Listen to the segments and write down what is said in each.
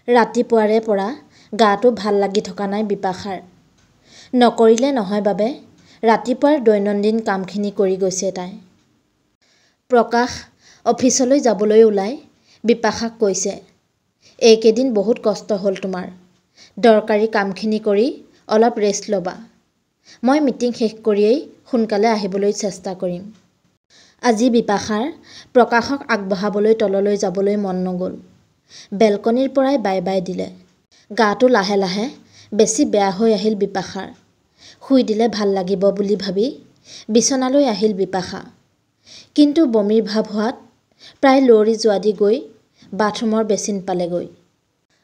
ৰাতিপুৱাৰে পৰা গাটো ভাল লাগি থকা নাই বিপাশাৰ। নকৰিলে নহয় বাবে ৰাতিপুৱাৰ দৈনন্দিন কামখিনি কৰি গৈছে তাই। প্ৰকাশ অফিচলৈ যাবলৈ ওলাই বিপাশাক কৈছে, এইকেইদিন বহুত কষ্ট হ'ল তোমাৰ। দৰকাৰী কামখিনি কৰি অলপ ৰেষ্ট ল'বা। মই মিটিং শেষ কৰিয়েই সোনকালে আহিবলৈ চেষ্টা কৰিম। আজি বিপাশাৰ প্ৰকাশক আগবঢ়াবলৈ তললৈ যাবলৈ মন নগ'ল। বেলকনিৰ পৰাই বাই বাই দিলে। গাটো লাহে লাহে বেছি বেয়া হৈ আহিল বিপাশাৰ। শুই দিলে ভাল লাগিব বুলি ভাবি বিচনালৈ আহিল বিপাশা। কিন্তু বমিৰ ভাৱ হোৱাত প্ৰায় লৰি যোৱা দি গৈ বাথৰুমৰ বেচিন পালেগৈ।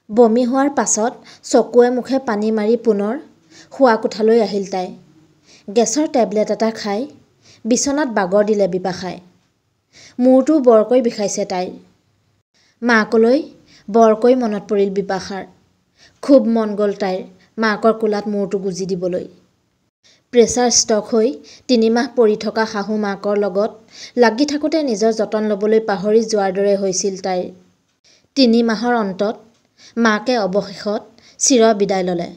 বমি হোৱাৰ পাছত চকুৱে মুখে পানী মাৰি পুনৰ শোৱা কোঠালৈ আহিল তাই। গেছৰ টেবলেট এটা খাই বিচনাত বাগৰ দিলে বিপাশাই। মূৰটো বৰকৈ বিষাইছে তাইৰ। মাকলৈ বৰকৈ মনত পৰিল বিপাশাৰ। খুব মন গ'ল তাইৰ মাকৰ কোলাত মূৰটো গুজি দিবলৈ। প্ৰেছাৰ ষ্ট্ৰক হৈ ৩ মাহ পৰি থকা শাহু মাকৰ লগত লাগি থাকোঁতে নিজৰ যতন ল'বলৈ পাহৰি যোৱাৰ দৰে হৈছিল তাইৰ। ৩ মাহৰ অন্তত মাকে অৱশেষত চিৰ বিদায় ল'লে।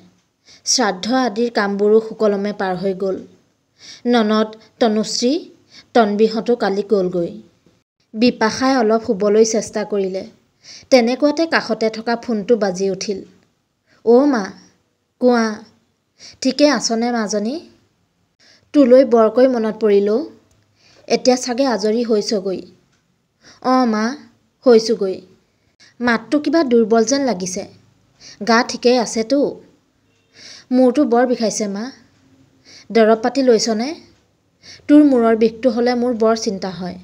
শ্ৰাদ্ধ আদিৰ কামবোৰো সুকলমে পাৰ হৈ গ'ল। ননদ তনুশ্ৰী তন্বীহঁতো কালি গ'লগৈ। বিপাশাই অলপ শুবলৈ চেষ্টা কৰিলে। তেনেকুৱাতে কাষতে থকা ফোনটো বাজি উঠিল। অ' মা, কোৱা, ঠিকে আছনে মাজনী? তোলৈ বৰকৈ মনত পৰিল অ'। এতিয়া চাগে আজৰি হৈছগৈ? অঁ মা, হৈছোগৈ। মাতটো কিবা দুৰ্বল যেন লাগিছে। গা ঠিকেই আছেতো? মূৰটো বৰ বিষাইছে মা। দৰৱ পাতি লৈছনে? তোৰ মূৰৰ বিষটো হ'লে মোৰ বৰ চিন্তা হয়।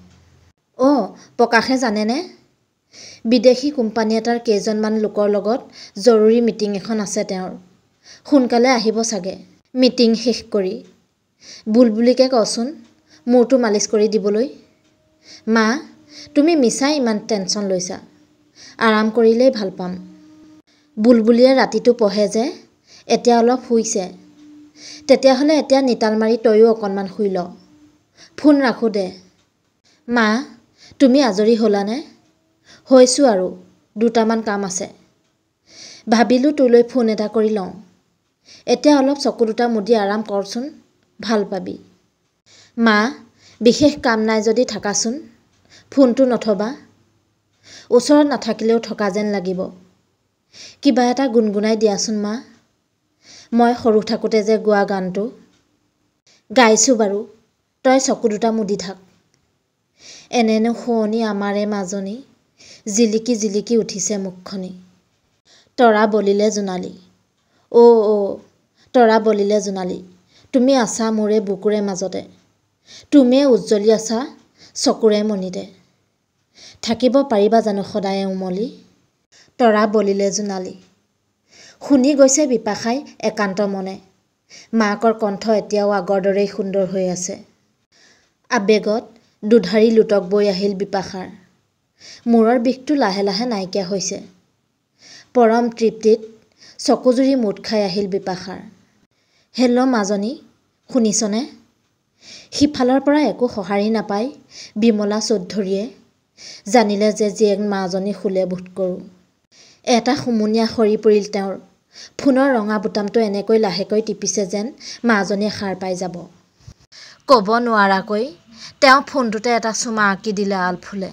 অঁ, প্ৰকাশে জানেনে? বিদেশী কোম্পানী এটাৰ কেইজনমান লোকৰ লগত জৰুৰী মিটিং এখন আছে তেওঁৰ। সোনকালে আহিব চাগে। মিটিং শেষ কৰি বুলবুলিকে কচোন মূৰটো মালিচ কৰি দিবলৈ। মা, তুমি মিছাই ইমান টেনশ্যন লৈছা। আৰাম কৰিলেই ভাল পাম। বুলবুলিয়ে ৰাতিটো পঢ়ে যে, এতিয়া অলপ শুইছে। তেতিয়াহ'লে এতিয়া নিতাল মাৰি তয়ো অকণমান শুই ল। ফোন ৰাখোঁ দে। মা, তুমি আজৰি হ'লানে? হৈছোঁ আৰু, দুটামান কাম আছে। ভাবিলোঁ তোলৈ ফোন এটা কৰি লওঁ। এতিয়া অলপ চকু দুটা মুদি আৰাম কৰচোন, ভাল পাবি। মা, বিশেষ কাম নাই যদি থাকাচোন। ফোনটো নথবা। ওচৰত নাথাকিলেও থকা যেন লাগিব। কিবা এটা গুণগুণাই দিয়াচোন মা। মই সৰু থাকোঁতে যে গোৱা গানটো। গাইছোঁ বাৰু, তই চকু দুটা মুদি থাক। এনেনো শুৱনি আমাৰে মাজনী, জিলিকি জিলিকি উঠিছে মুখখনি। তৰা বলিলে জোনালী। অ', তৰা বলিলে জোনালী, তুমি আছা মোৰে বুকুৰে মাজতে। তুমিয়ে উজ্জ্বলি আছা চকুৰে মণিতে। থাকিব পাৰিবা জানো সদায়ে উমলি? তৰা বলিলে জোনালী। শুনি গৈছে বিপাশাই একান্ত মনে। মাকৰ কণ্ঠ এতিয়াও আগৰ দৰেই সুন্দৰ হৈ আছে। আৱেগত দুধাৰি লোটক বৈ আহিল বিপাশাৰ। মূৰৰ বিষটো লাহে লাহে নাইকিয়া হৈছে। পৰম তৃপ্তিত চকুজুৰি মুঠ খাই আহিল বিপাশাৰ। হেল্ল' মাজনী, শুনিছনে? সিফালৰ পৰা একো সঁহাৰি নাপাই বিমলা চৌধুৰীয়ে জানিলে যে জীয়েক মাজনী শুলে বোধ কৰোঁ। এটা হুমুনিয়া সৰি পৰিল তেওঁৰ। ফোনৰ ৰঙা বুটামটো এনেকৈ লাহেকৈ টিপিছে যেন মাজনীয়ে সাৰ পাই যাব। ক'ব নোৱাৰাকৈ তেওঁ ফোনটোতে এটা চুমা আঁকি দিলে আলফুলে।